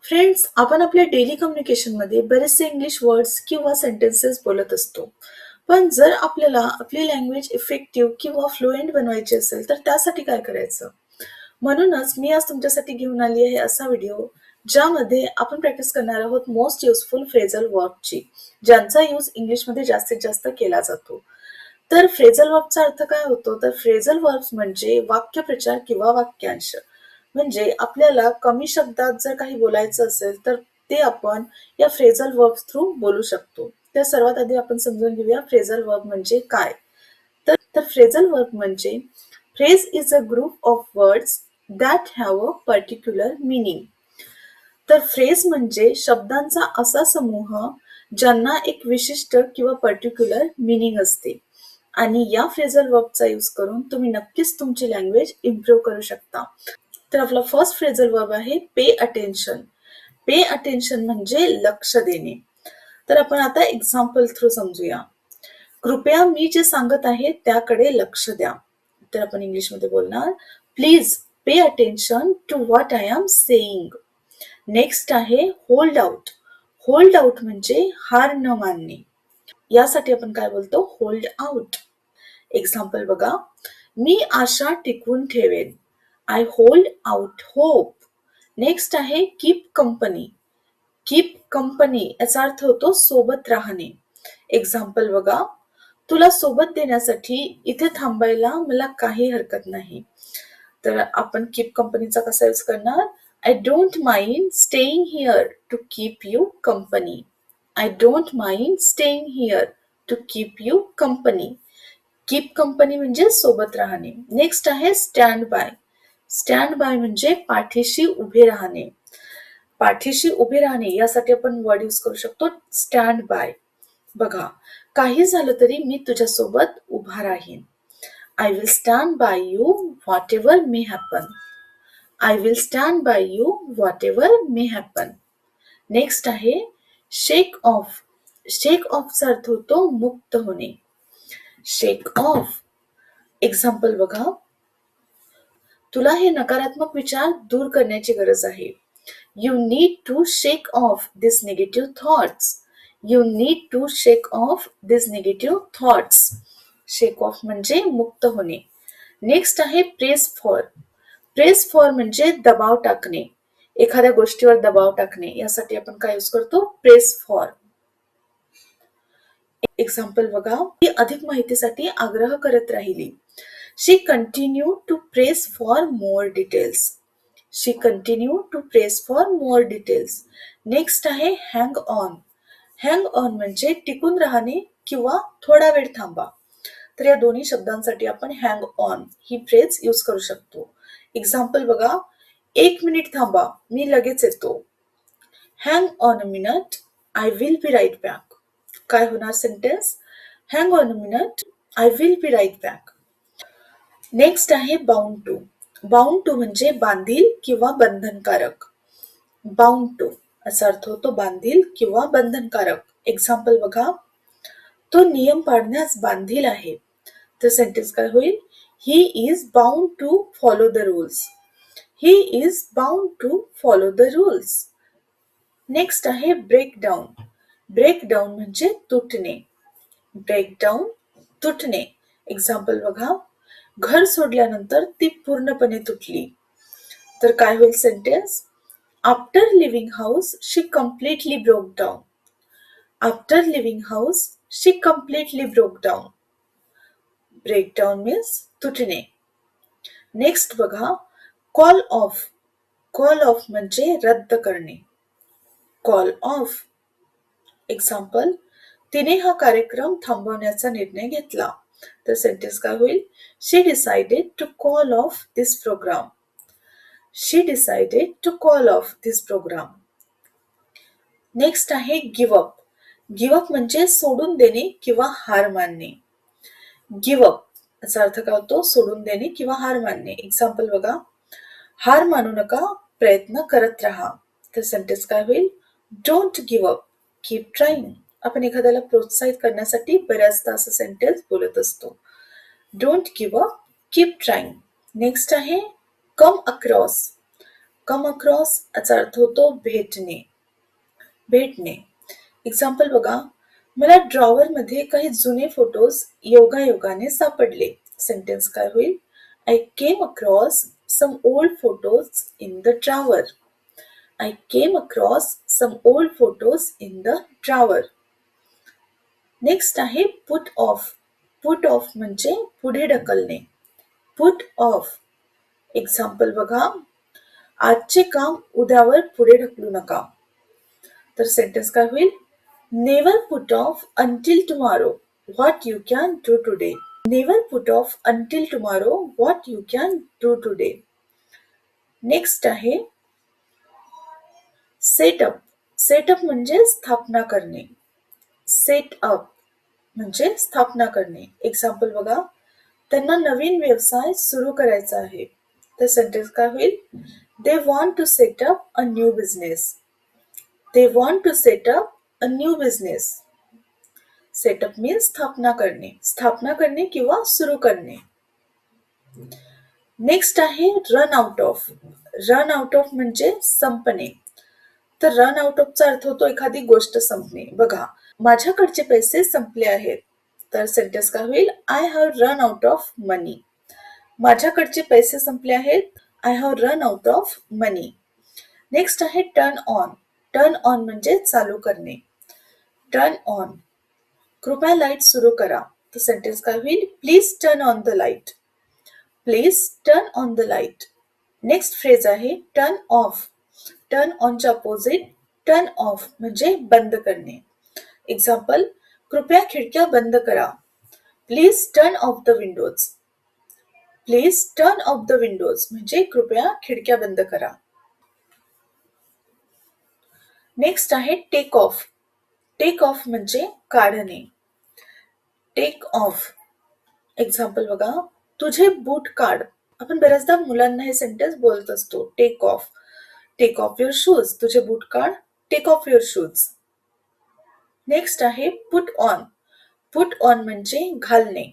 Friends, आपण आपल्या daily कम्युनिकेशनमध्ये बरेचसे इंग्लिश वर्ड्स किंवा सेंटेन्सेस बोलत असतो. पण जर आपल्याला आपली लँग्वेज इफेक्टिव्ह किंवा फ्लुएंट बनवायची असेल, तर त्यासाठी काय करायचं? म्हणूनच मी आज तुमच्यासाठी घेऊन आली आहे असा व्हिडिओ, ज्यामध्ये आपण प्रॅक्टिस करणार आहोत मोस्ट युजफुल फ्रेझल वर्बची, ज्यांचा यूज इंग्लिशमध्ये जास्तीत जास्त केला जातो. तर फ्रेझल वर्बचा अर्थ काय होतो? तर फ्रेझल वर्ब्स म्हणजे वाक्यप्रचार किंवा वाक्यांश. म्हणजे आपल्याला कमी शब्दात जर काही बोलायचं असेल, तर ते आपण या फ्रेझल वर्ब्स थ्रू बोलू शकतो. तर सर्वात आधी आपण समजून घेऊया फ्रेझल वर्ब म्हणजे काय. तर फ्रेझल वर्ब म्हणजे phrase is a group of words that have a particular meaning. तर फ्रेज म्हणजे शब्दांचा असा समूह ज्यांना एक विशिष्ट किंवा पर्टिक्युलर मिनिंग असते. आणि या फ्रेझल वर्बचा यूज करून तुम्ही नक्कीच तुमची लँग्वेज इम्प्रूव्ह करू शकता. तर आपला फर्स्ट फ्रेझल वर्ब आहे पे अटेन्शन. पे अटेन्शन म्हणजे लक्ष देणे. तर आपण आता एक्झाम्पल थ्रू समजूया. कृपया मी जे सांगत आहे त्याकडे लक्ष द्या. तर आपण इंग्लिशमध्ये बोलणार, please pay attention to what I am saying. Next आहे होल्ड आउट. होल्ड आउट म्हणजे हार न मानणे. यासाठी आपण काय बोलतो? Hold out. एक्झाम्पल बघा, मी आशा टिकवून ठेवेन. I hold out hope. Next आहे कीप कंपनी. कीप कंपनी याचा अर्थ होतो सोबत राहणे. एक्झाम्पल बघा, तुला सोबत देण्यासाठी इथे थांबायला मला काही हरकत नाही. तर आपण कीप कंपनीचा कसा यूज करणार? I don't mind staying here to keep you company. I don't mind staying here to keep you company. Keep company म्हणजे सोबत राहणे. नेक्स्ट आहे स्टँड बाय. स्टँड बाय म्हणजे पाठीशी उभे राहणे. पाठीशी उभे राहणे यासाठी आपण वर्ड यूज करू शकतो स्टँड बाय. बघा, काही झालं तरी मी तुझ्यासोबत उभा राहीन. I will stand by you what ever may happen. I will stand by you what ever may happen. Next आहे शेक ऑफ. शेक ऑफचा अर्थ होतो मुक्त होणे. शेक ऑफ. एक्झाम्पल बघा, तुला हे नकारात्मक विचार दूर करण्याची गरज आहे. You need to shake off these negative thoughts. You need to shake off these negative thoughts. Shake off म्हणजे मुक्त होणे. नेक्स्ट आहे प्रेस फॉर. प्रेस फॉर म्हणजे दबाव टाकणे. एखाद्या गोष्टीवर दबाव टाकणे यासाठी आपण काय यूज करतो? Press for. एक्झाम्पल बघा, ती अधिक माहितीसाठी आग्रह करत राहिली. She continued to press for more details. She continued to press for more details. Next आहे हँग ऑन. हँग ऑन म्हणजे टिकून राहणे किंवा थोडा वेळ थांबा. तर या दोन्ही शब्दांसाठी आपण hang on he phrase use करू शकतो. एक्झाम्पल बघा, 1 मिनिट थांबा, मी लगेच येतो. Hang on a minute, I will be right back. काय होणार sentence? Hang on a minute, I will be right back. Next आहे बाउंड टू. बाउंड टू म्हणजे बांधील किंवा बंधनकारक. बाउंड टू असा अर्थ होतो बांधील किंवा बंधनकारक. एक्झाम्पल बघा, तो नियम पाळण्यास बांधील आहे. तर सेंटेन्स काय होईल? He is bound to follow the rules. He is bound to follow the rules. Next आहे ब्रेकडाऊन. ब्रेकडाऊन म्हणजे तुटणे. ब्रेकडाऊन, तुटणे. एक्झाम्पल बघा, घर सोडल्यानंतर ती पूर्णपणे तुटली. तर काय होईल sentence? After living house she completely broke down. After living house she completely broke down. Breakdown means तुटणे. नेक्स्ट बघा, कॉल ऑफ. कॉल ऑफ म्हणजे रद्द करणे. Call of. एक्झाम्पल, तिने हा कार्यक्रम थांबवण्याचा निर्णय घेतला. तर सेंटेन्स काय होईल? She decided to call off this program. She decided to call off this program. Next आहे गिव्ह अप. गिव्ह अप म्हणजे सोडून देणे किंवा हार मानणे. गिव्ह अप याचा अर्थ काय होतो? सोडून देणे किंवा हार मानणे. एक्झाम्पल बघा, हार मानू नका, प्रयत्न करत राहा. तर सेंटेन्स काय होईल? Don't give up, keep trying. आपण एखाद्याला प्रोत्साहित करण्यासाठी बऱ्याचदा असं सेंटेन्स बोलत असतो. Don't give up, keep trying. Next आहे कम अक्रॉस. कम अक्रॉस याचा अर्थ होतो भेटणे. एक्झाम्पल बघा, मला ड्रॉवर मध्ये काही जुने फोटोज योगायोगाने सापडले. सेंटेन्स काय होईल? I came across some old photos in the drawer. I came across some old photos in the drawer. Next आहे पुट ऑफ. पुट ऑफ म्हणजे पुढे ढकलणे. Put off. एक्झाम्पल बघा, आजचे काम उद्यावर पुढे ढकलू नका. तर सेंटेन्स काय होईल? Never put off until tomorrow what you can do today. Never put off until tomorrow what you can do today. Next आहे सेटअप. सेटअप म्हणजे स्थापना करणे. सेटअप म्हणजे स्थापना करणे. एक्झाम्पल बघा, त्यांना नवीन व्यवसाय सुरू करायचा आहे. तर सेंटेन्स काय होईल? They want to set up a new business. They want to set up a new business. Setup means स्थापना करणे. स्थापना करणे किंवा सुरू करणे. नेक्स्ट आहे run out of. Run out of म्हणजे संपणे. तर रन आउट ऑफचा अर्थ होतो एखादी गोष्ट संपणे. बघा, माझ्याकडचे पैसे संपले आहेत. तर सेंटेन्स काय होईल? I have run out of money. माझ्याकडचे पैसे संपले आहेत. I have run out of money. Next आहे टर्न ऑन. टर्न ऑन म्हणजे चालू करणे. Turn on. कृपया लाईट सुरू करा. तर सेंटेन्स काय होईल? Please turn on the light. Please turn on the light. Next phrase आहे टर्न ऑफ. टर्न ऑनच्या अपोजिट टर्न ऑफ म्हणजे बंद करणे. एक्झाम्पल, कृपया खिडक्या बंद करा. Please turn off the windows. Please turn off the windows म्हणजे कृपया खिडक्या बंद करा. नेक्स्ट आहे टेक ऑफ. टेक ऑफ म्हणजे काढणे. Take off. एक्झाम्पल बघा, तुझे बूट काढ. आपण बऱ्याचदा मुलांना हे सेंटेन्स बोलत असतो. Take off. Take off your shoes. तुझे बूट काढ. Take off your shoes. Next आहे पुट ऑन. पुट ऑन म्हणजे घालणे.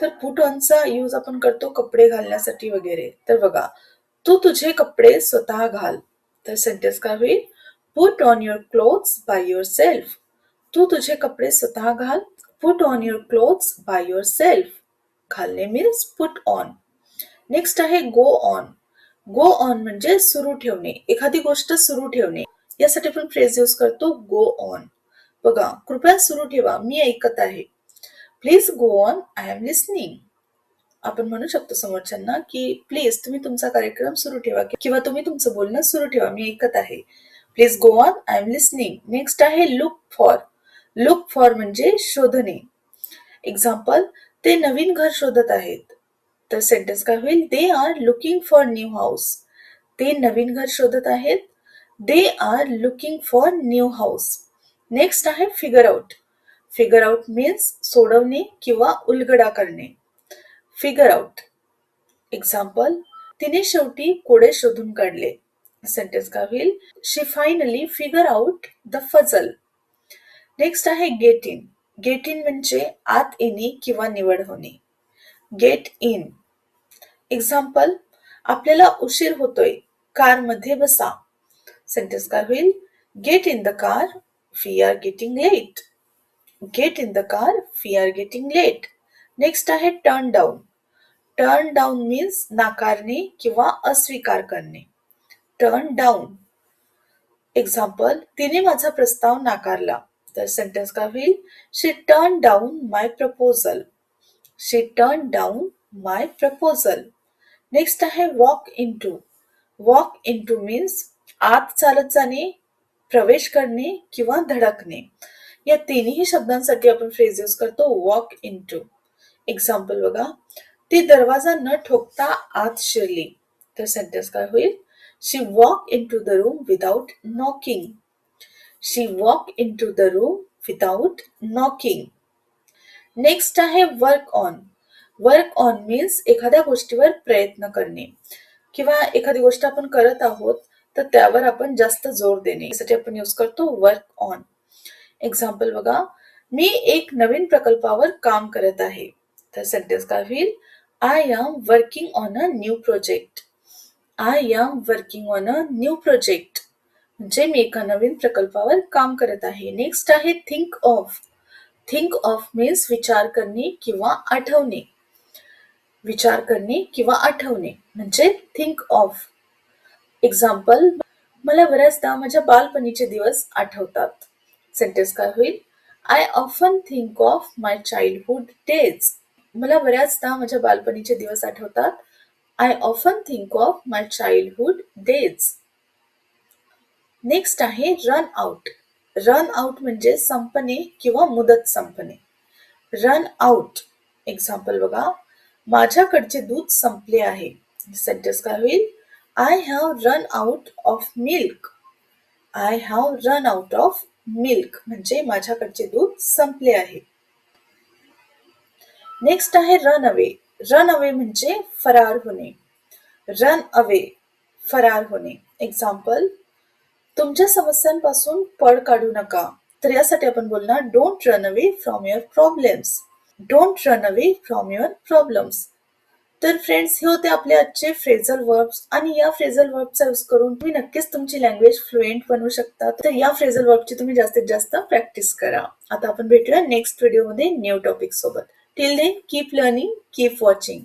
तर पुट ऑनचा यूज आपण करतो कपडे घालण्यासाठी वगैरे. तर बघा, तू तुझे कपडे स्वतः घाल. तर सेंटेन्स काय होईल? Put on your clothes by yourself. तू तुझे कपडे स्वतः घाल. Put on your clothes by yourself. घालणे मीन्स पुट ऑन. नेक्स्ट आहे गो ऑन. गो ऑन म्हणजे सुरू ठेवणे. एखादी गोष्ट सुरू ठेवणे. यासाठी आपण फ्रेज यूज करतो गो ऑन. बघा, कृपया सुरू ठेवा, मी ऐकत आहे. Please go on, I am listening. आपण म्हणू शकतो समोरच्यांना की प्लीज तुम्ही तुमचा कार्यक्रम सुरू ठेवा किंवा तुम्ही तुमचं बोलणं सुरू ठेवा, मी ऐकत आहे. Please go on, I am listening. Next आहे लुक फॉर. लुक फॉर म्हणजे शोधणे. एक्झाम्पल, ते नवीन घर शोधत आहेत. तर सेंटेन्स काय होईल? They are looking for new house. ते नवीन घर शोधत आहेत. They are looking for new house. Next आहे figure out. Figure out means सोडवणे किंवा उलगडा करणे. Figure out. एक्झाम्पल, तिने शेवटी कोडे शोधून काढले. सेंटेन्स काय होईल? She finally figure out the puzzle. Next आहे गेट इन. गेट इन म्हणजे आत येणे किंवा निवड होणे. Get in. एक्झाम्पल, आपल्याला उशीर होतोय, कार मध्ये बसा. सेंटेन्स काय होईल? Get in the car, we are getting late. Get in the car, we are getting late. Next आहे turn down. Turn down means नाकारणे किंवा अस्वीकार करणे. Turn down. एक्झाम्पल, तिने माझा प्रस्ताव नाकारला. तर सेंटेन्स काय होईल? She turn down my proposal. She turn down my proposal. Next आहे walk into. Walk into means आत चालत जाणे, प्रवेश करणे किंवा धडकणे. या तिन्ही शब्दांसाठी आपण फ्रेज यूज करतो वॉक इन टू. एक्झाम्पल बघा, ती दरवाजा न ठोकता आत शिरली. तर सेंटेन्स काय होईल? She walk into the room without knocking. She walk into the room without knocking. Next आहे work on. Work on means एखाद्या गोष्टीवर प्रयत्न करणे किंवा एखादी गोष्ट आपण करत आहोत तर त्यावर आपण जास्त जोर देणे. यासाठी आपण यूज करतो वर्क ऑन. एक्झाम्पल बघा, मी एक नवीन प्रकल्पावर काम करत आहे. तर सेंटेन्स काय होईल? I am working on a new project. I am working on a new project म्हणजे मी एका नवीन प्रकल्पावर काम करत आहे. नेक्स्ट आहे think of. Think of means विचार करणे किंवा आठवणे. विचार करणे किंवा आठवणे म्हणजे थिंक ऑफ. एक्झाम्पल, मला बऱ्याचदा माझ्या बालपणीचे दिवस आठवतात. सेंटेन्स काय होईल? I often think of my childhood days. मला बऱ्याचदा माझ्या बालपणीचे दिवस आठवतात. I often think of my childhood days. Next आहे रन आउट. रन आउट म्हणजे संपणे किंवा मुदत संपणे. Run out. एक्झाम्पल बघा, माझ्याकडचे दूध संपले आहे. सेंटेन्स काय होईल? I have run out of milk. I have run out of milk म्हणजे माझ्याकडचे दूध संपले आहे. नेक्स्ट आहे रन अवे. रन अवे म्हणजे फरार होणे. रन अवे, फरार होणे. एक्झाम्पल, तुमच्या समस्यांपासून पळ काढू नका. तर यासाठी आपण बोलणार don't run away from your problems. Don't run away from your problems. तर फ्रेंड्स, हे होते आपले आजचे फ्रेझल वर्ब्स आणि या फ्रेझल वर्बचा यूज करून तुम्ही नक्कीच तुमची लँग्वेज फ्लुएंट बनवू शकता. तर या फ्रेझल वर्बची तुम्ही जास्तीत जास्त प्रॅक्टिस करा. आता आपण भेटूया नेक्स्ट व्हिडिओमध्ये न्यू टॉपिक सोबत. Till then keep learning, keep watching.